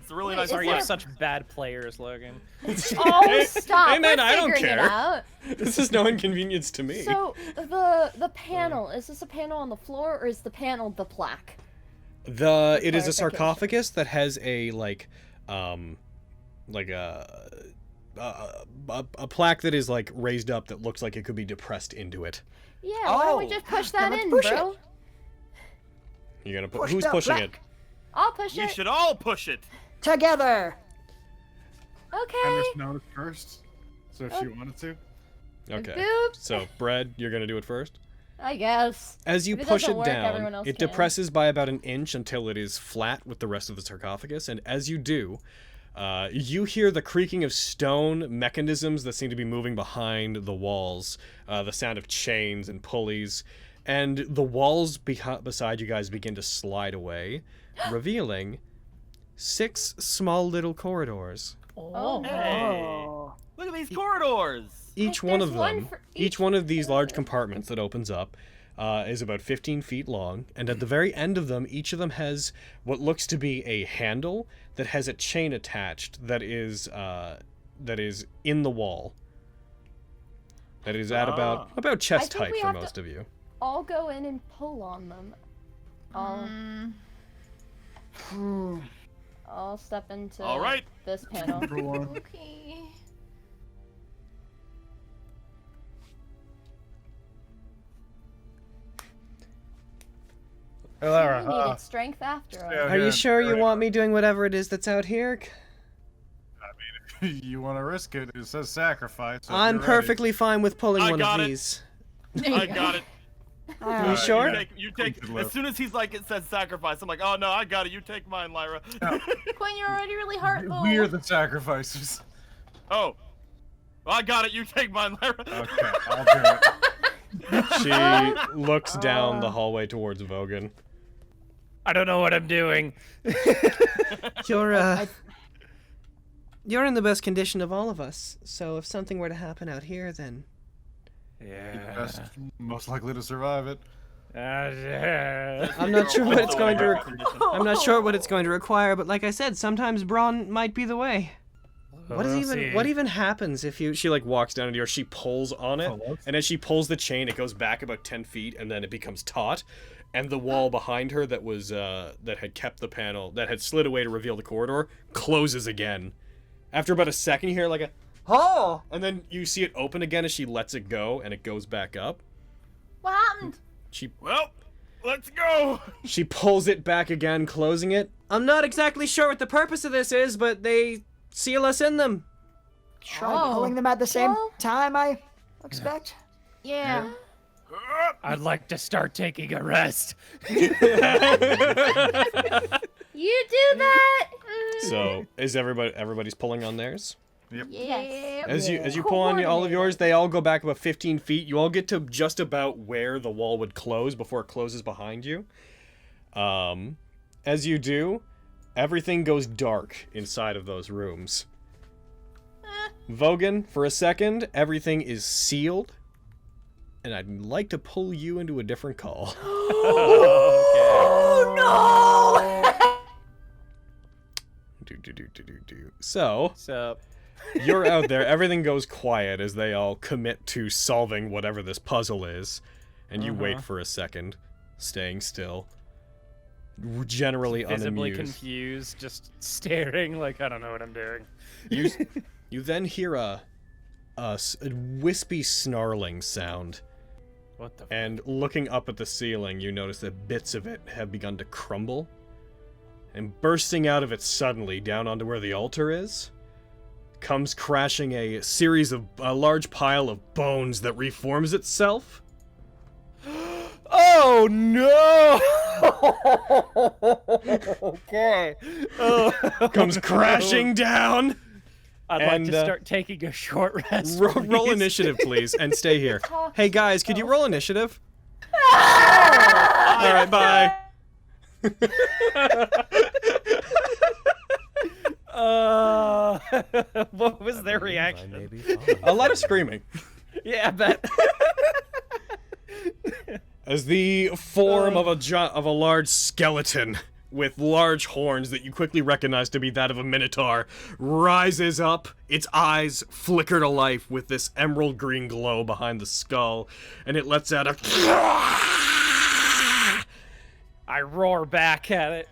It's a really Wait, nice. is Sorry, you have there- such bad players, Logan. Oh, stop! Hey, man, We're I don't figuring care. it out. This is no inconvenience to me. So the panel, is this a panel on the floor or is the panel the plaque? It is a clarification. sarcophagus that has a like a a plaque that is like raised up that looks like it could be depressed into it. Yeah, why don't we Oh. just push that let's in, push bro? it. You're gonna Push who's the pushing plaque. it? I'll push You it. should all push it. Together. Okay. Henderson noticed first. So if she wanted to. Okay. Boop. So, Bread, you're gonna do it first. I guess. As you If it push doesn't it work, everyone down, else it can. depresses by about an inch until it is flat with the rest of the sarcophagus, and as you do, you hear the creaking of stone mechanisms that seem to be moving behind the walls, the sound of chains and pulleys, and the walls beside you guys begin to slide away, revealing 6 small little corridors. Oh. Hey, look at these corridors. Each Like, one there's of one them, for each one of these large compartments that opens up, is about 15 feet long, and at the very end of them, each of them has what looks to be a handle that has a chain attached that is in the wall. That is at about chest I think height we for have to- most of you. I'll go in and pull on them. I'll step into All right. this panel. Okay. You needed strength after all. Yeah. Are you sure you want me doing whatever it is that's out here? You want to risk it? It says sacrifice. so if I'm you're ready. perfectly fine with pulling I one got of it. these. I got it. You sure? You take. As soon as he's like, it says sacrifice. I'm like, oh no, I got it. You take mine, Lyra. Quinn, you're already really hurtful. We're the sacrifices. Oh, well, I got it. You take mine, Lyra. Okay, I'll do it. She looks down the hallway towards Vogan. I don't know what I'm doing. You're in the best condition of all of us. So if something were to happen out here, then Best, most likely to survive it. I'm not sure what it's going to. I'm not sure what it's going to require. But like I said, sometimes brawn might be the way. What even happens if you? She like walks down to yours. She pulls on it, and as she pulls the chain, it goes back about 10 feet, and then it becomes taut. And the wall behind her that was that had kept the panel that had slid away to reveal the corridor closes again. After about a second, you hear like a "oh," and then you see it open again as she lets it go, and it goes back up. What happened? Well, let's go. She pulls it back again, closing it. I'm not exactly sure what the purpose of this is, but they seal us in them. Try pulling them at the same well- time, I expect. Yeah. I'd like to start taking a rest. You do that. So is everybody's pulling on theirs? Yes. As you pull on all of yours, they all go back about 15 feet. You all get to just about where the wall would close before it closes behind you. As you do, everything goes dark inside of those rooms. Vogan, for a second, everything is sealed. And I'd like to pull you into a different call. Oh no! So, So, you're out there. Everything goes quiet as they all commit to solving whatever this puzzle is. And you wait for a second, staying still. Generally visibly unamused. confused, just staring like I don't know what I'm doing. You then hear a wispy snarling sound. What the? And looking up at the ceiling, you notice that bits of it have begun to crumble. And bursting out of it suddenly, down onto where the altar is, comes crashing a large pile of bones that reforms itself. Oh no! Okay. Comes crashing down. I'd like and, to start taking a short rest. Roll please. initiative, please, and stay here. Talk Hey guys, could you roll initiative? Ah! All right, bye. What was their reaction? A lot of screaming. Yeah, I bet. As the form of a large skeleton with large horns that you quickly recognize to be that of a minotaur rises up, its eyes flicker to life with this emerald green glow behind the skull, and it lets out a I roar back at it.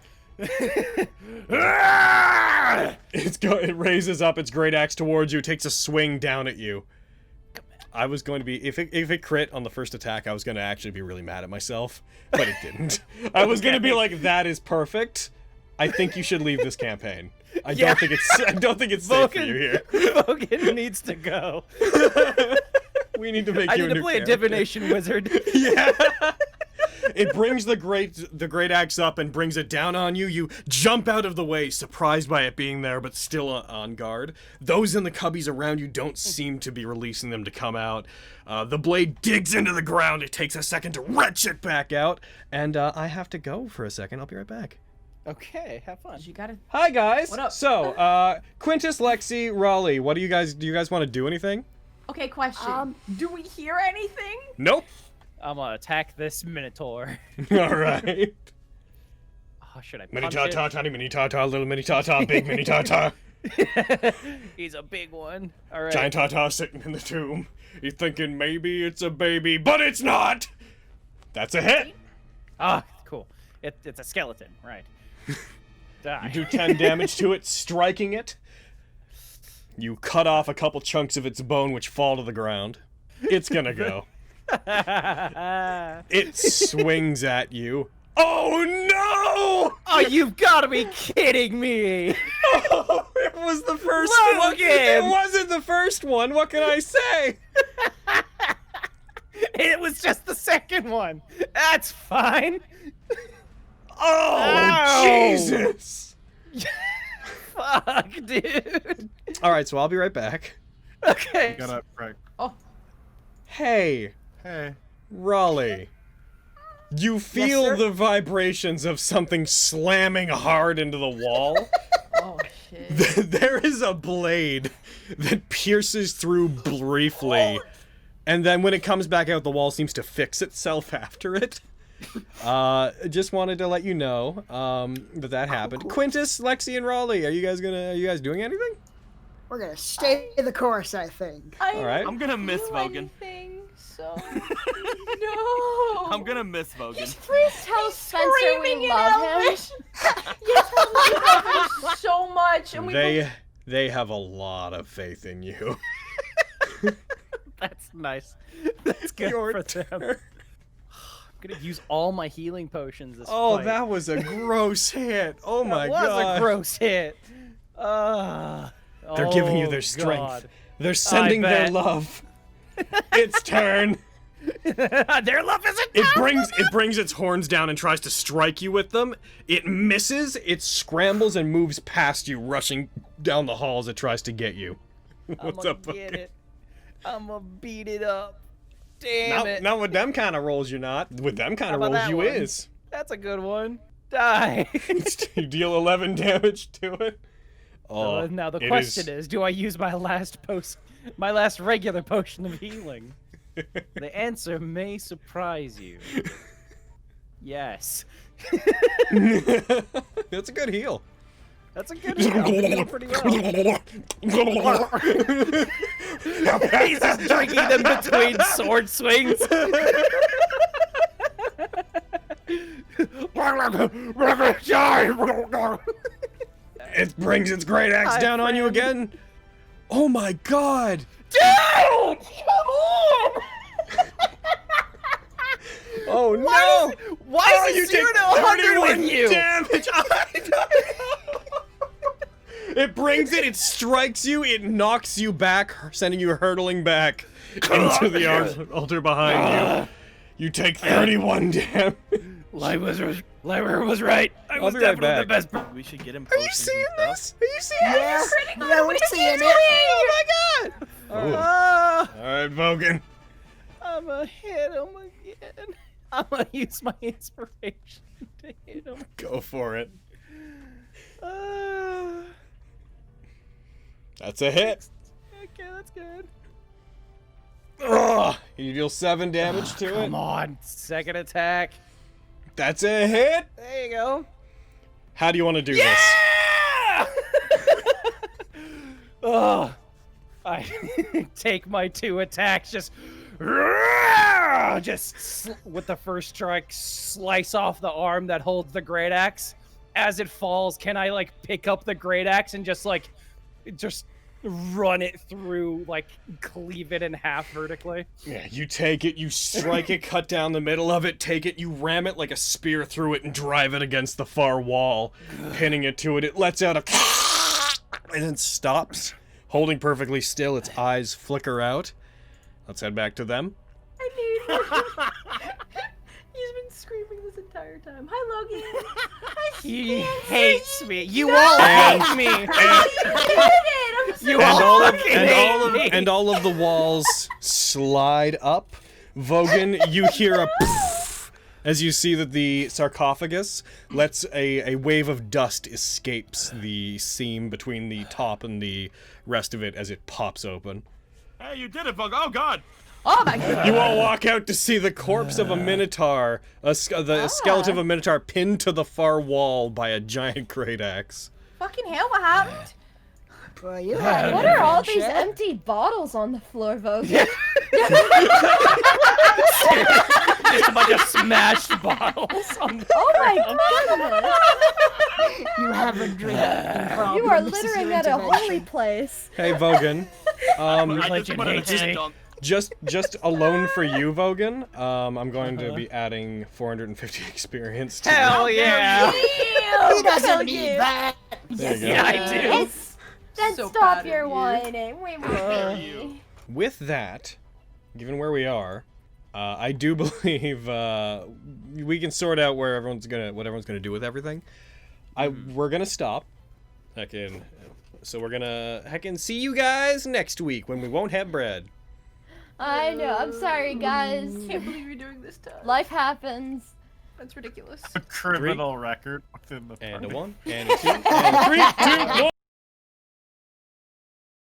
It raises up its great axe towards you, takes a swing down at you. I was going to be, if it crit on the first attack, I was going to actually be really mad at myself, but it didn't. I was going to be like, that is perfect. I think you should leave this campaign. I don't think it's safe for you here. Vogan needs to go. We need to make I you need a to new play a character. divination wizard. Yeah. It brings the great axe up and brings it down on you. You jump out of the way, surprised by it being there, but still on guard. Those in the cubbies around you don't seem to be releasing them to come out. The blade digs into the ground. It takes a second to wrench it back out, and I have to go for a second. I'll be right back. Okay, have fun. You gotta. Hi guys. What up? So, Quintus, Lexi, Raleigh, do you guys want to do anything? Okay, question. Do we hear anything? Nope. I'm gonna attack this Minotaur. All right. Oh, should I Mini punch ta-ta, tiny mini ta-ta, little mini ta-ta, big mini ta-ta. it? He's a big one. All right. Giant ta-ta sitting in the tomb. You're thinking maybe it's a baby, but it's not! That's a hit! Ah, cool. It's a skeleton, right. Die. You do 10 damage to it, striking it. You cut off a couple chunks of its bone, which fall to the ground. It's gonna go. It swings at you. Oh no! Oh, you've got to be kidding me! Oh, it was the first one. Logan! It wasn't the first one. What can I say? It was just the second one. That's fine. Oh, Ow! Jesus! Fuck, dude. All right, so I'll be right back. Okay. Gotta right. Hey, Hey. Raleigh. You feel sir? the vibrations of something slamming hard into the wall. Oh shit. There is a blade that pierces through briefly, and then when it comes back out, the wall seems to fix itself after it. Just wanted to let you know that happened. Cool. Quintus, Lexi, and Raleigh, are you guys doing anything? We're gonna stay the course, I think. I All right. I'm gonna miss do Vogan. anything, so no. I'm gonna miss Vogan. Please tell Spencer Screaming we in love him. Elvish. Yes, we love him so much, and we. They have a lot of faith in you. That's nice. That's good Your for them. turn. I'm gonna use all my healing potions this Oh, fight. that was a gross hit. Oh my That was god. a gross hit. They're giving you their strength. God. They're sending their bet. love. It's turn. Their love isn't. It brings its horns down and tries to strike you with them. It misses. It scrambles and moves past you, rushing down the hall as it tries to get you. I'm What's gonna up? get it. I'm gonna beat it up. Damn it. Not with them kind of rolls, you're not. With them kind of How about rolls, that you one? is. That's a good one. Die. You deal 11 damage to it. Oh, Now the it question is, do I use my last regular potion of healing? The answer may surprise you. Yes. That's a good heal. That's a good heal. I'm doing pretty well. He's just drinking them between sword swings. It brings its great axe Hi, down on you friend. again. Oh my god. Dude! Come on! Oh no. Why Oh, is you it take 0 to 100 31 with you? damage. I don't know. It brings it, it strikes you, it knocks you back, sending you hurtling back into the altar behind you. You take 31 damage. Lyra was right. I I'll was be right definitely back. the best. We should get him. Are you seeing this? Are you seeing Yeah, this? yeah, we're seeing it. Oh my god! Ah, Alright, Vogan. I'm gonna hit him again. I'm gonna use my inspiration to hit him. Go for it. Ah, That's a hit. okay, that's good. Ugh. You deal 7 damage to it. Come on, second attack. That's a hit. There you go. How do you want to do this? Yeah! Oh, I take my 2 attacks, just with the first strike, slice off the arm that holds the great axe, as it falls, can I like pick up the great axe and just run it through, like cleave it in half vertically? Yeah, you take it, you strike it, cut down the middle of it, take it, you ram it like a spear through it and drive it against the far wall, pinning it to it. It lets out a and then stops, holding perfectly still. Its eyes flicker out. Let's head back to them. I need him. He's been screaming this entire time. Hi, Logan. He hates me. You all hate me. And all of the walls slide up. Vogan, you hear a poof as you see that the sarcophagus lets a wave of dust escapes the seam between the top and the rest of it as it pops open. Hey, you did it, Bug. Oh, God. Oh my god. You all walk out to see the corpse of a minotaur, the skeleton of a minotaur pinned to the far wall by a giant great axe. Fucking hell, what happened? Well, you What are all these empty bottles on the floor, Vogue? Just a bunch of smashed bottles on the Oh my goodness! You have a drinking problem. You are This is littering your at a holy intervention. place. Hey, Vogan. I just put it in a Legend dunk. Just alone for you, Vogan. I'm going to be adding 450 experience to Hell yeah! He doesn't need that. There you go. Yeah, I do. Then So stop proud of your you. whining. We With that, given where we are, I do believe we can sort out what everyone's gonna do with everything. We're gonna stop. So we're gonna see you guys next week when we won't have bread. I know. I'm sorry, guys. Can't believe you're doing this to us. Life happens. That's ridiculous. A criminal record within the And party. a 1, and a 2, and a 3, 2, 1.